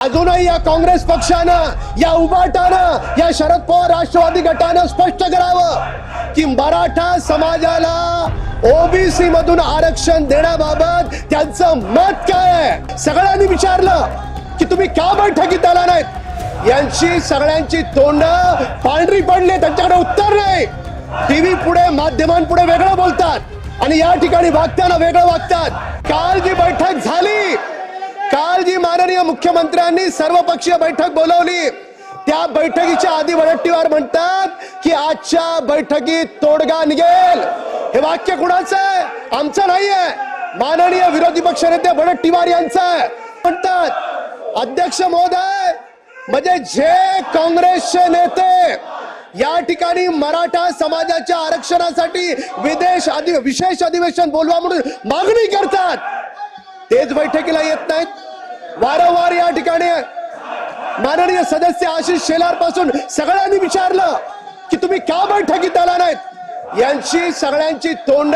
अजूनही या काँग्रेस पक्षानं, या उभाटानं, या शरद पवार राष्ट्रवादी गटानं स्पष्ट करावं की मराठा समाजाला ओबीसी मधून आरक्षण देण्याबाबत त्यांचं मत काय आहे। सगळ्यांनी विचारलं की तुम्ही का बैठकीत आला नाहीत। यांची सगळ्यांची तोंड पांढरी पडली, त्यांच्याकडे उत्तर नाही। टीव्ही पुढे, माध्यमांपुढे वेगळं बोलतात आणि या ठिकाणी वागताना वेगळं वागतात। काल जी बैठक झाली, काल जी माननीय मुख्यमंत्र्यांनी सर्वपक्षीय बैठक बोलवली, त्या बैठकीच्या आधी वडट्टीवार म्हणतात की आजच्या बैठकीत तोडगा निघेल। हे वाक्य कुणाचं आहे? आमचं नाहीये, माननीय विरोधी पक्षनेते वडट्टीवार यांचं आहे। म्हणतात अध्यक्ष महोदय, म्हणजे जे काँग्रेसचे नेते या ठिकाणी मराठा समाजाच्या आरक्षणासाठी विशेष अधिवेशन बोलवा म्हणून मागणी करतात, तेच बैठकीला येत नाहीत। वारंवार या ठिकाणी माननीय सदस्य आशिष शेलार पासून सगळ्यांनी विचारलं की तुम्ही का बैठकीत आला नाहीत। यांची सगळ्यांची तोंड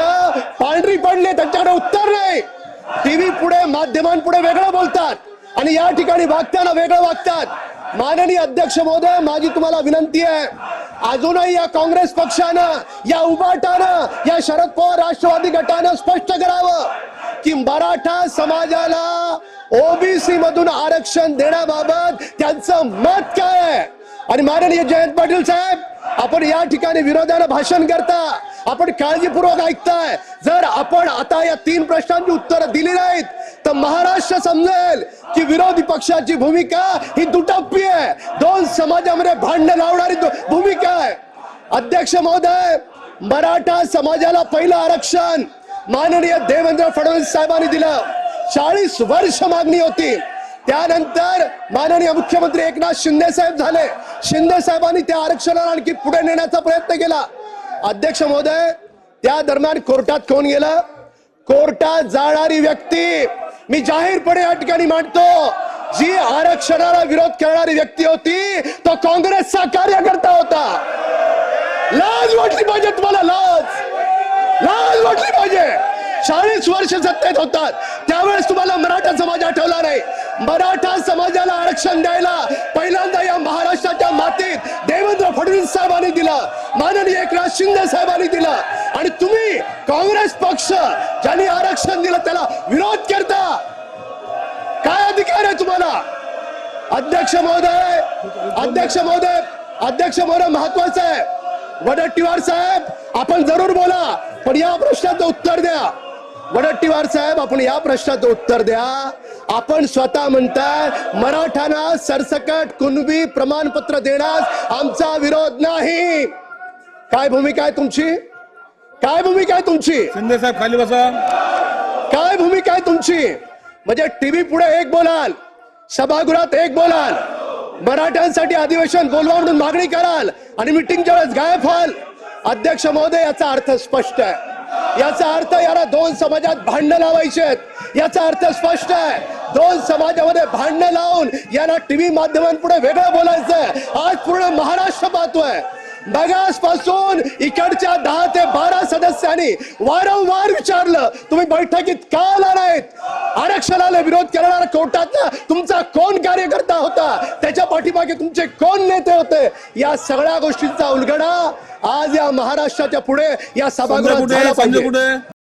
पांढरी पडली, त्यांच्याकडे उत्तर नाही। टीव्ही पुढे, माध्यमांपुढे वेगळं बोलतात आणि या ठिकाणी वागताना वेगळं वागतात। माननीय अध्यक्ष महोदय, माझी तुम्हाला विनंती आहे, अजूनही या काँग्रेस पक्षानं, या उभाटानं, या शरद पवार राष्ट्रवादी गटानं स्पष्ट करावं की मराठा समाजाला ओबीसी मधून आरक्षण देण्याबाबत त्यांचं मत काय आहे। आणि माननीय जयंत पाटील साहेब, आपण या ठिकाणी विरोधानं भाषण करता, आपण काळजीपूर्वक ऐकताय। जर आपण आता या 3 प्रश्नांची उत्तरं दिली नाहीत तर महाराष्ट्र समजेल की विरोधी पक्षाची भूमिका ही दुटप्पी आहे, 2 समाजामध्ये भांडण लावणारी भूमिका आहे। अध्यक्ष महोदय, मराठा समाजाला पहिलं आरक्षण माननीय देवेंद्र फडणवीस साहेबांनी दिलं। 40 वर्ष मागणी होती, त्यानंतर माननीय मुख्यमंत्री एकनाथ शिंदे साहेब झाले। शिंदे साहेबांनी त्या आरक्षणाला आणखी पुढे नेण्याचा प्रयत्न केला। अध्यक्ष महोदय, त्या दरम्यान कोर्टात कोण गेलं? कोर्टात जाणारी व्यक्ती मी जाहीरपणे या ठिकाणी मांडतो, जी आरक्षणाला विरोध करणारी व्यक्ती होती तो काँग्रेसचा कार्यकर्ता होता। लाज वाटली पाहिजे तुम्हाला, लाज वाटली पाहिजे। 40 वर्ष सत्तेत होतात त्यावेळेस तुम्हाला मराठा समाज आठवला नाही। मराठा समाजाला आरक्षण द्यायला पहिल्यांदा या महाराष्ट्राच्या मातीत देवेंद्र फडणवीस साहेबांनी दिलं, माननीय एकनाथ शिंदे साहेबांनी दिलं, आणि तुम्ही काँग्रेस पक्ष ज्यांनी आरक्षण दिलं त्याला विरोध करता। काय अधिकार आहे तुम्हाला? अध्यक्ष महोदय महत्वाचं आहे। वडट्टीवार साहेब, आपण जरूर बोला, पण या प्रश्नाचं उत्तर द्या। वडट्टीवार साहेब, आपण या प्रश्नाचं उत्तर द्या। आपण स्वतः म्हणताय मराठांना सरसकट कुणबी प्रमाणपत्र देण्यास आमचा विरोध नाही। काय भूमिका आहे तुमची? काय भूमिका आहे तुमची? शिंदे साहेब खाली बसा। काय भूमिका आहे तुमची? म्हणजे टीव्ही पुढे एक बोलाल, सभागृहात एक बोलाल, मराठ्यांसाठी अधिवेशन बोलवा म्हणून मागणी कराल आणि मिटिंगच्या वेळेस गायब व्हाल। अध्यक्ष महोदय, याचा अर्थ स्पष्ट आहे। याचा अर्थ याला 2 समाजात भांडण लावायचे आहेत, याचा अर्थ स्पष्ट आहे। 2 समाजामध्ये भांडण लावून याला टीव्ही माध्यमांपुढे वेगळं बोलायचंय। आज पूर्ण महाराष्ट्र पाहतोय। मगासपासून इकडच्या 10 ते 12 सदस्यांनी वारंवार विचारलं, तुम्ही बैठकीत का आला नाहीत? आरक्षणाला विरोध करणारा कोर्टातला तुमचा कोण कार्यकर्ता होता? त्याच्या पाठीमागे तुमचे कोण नेते होते? या सगळ्या गोष्टींचा उलगडा आज या महाराष्ट्राच्या पुढे या सभागृहात झाला पाहिजे।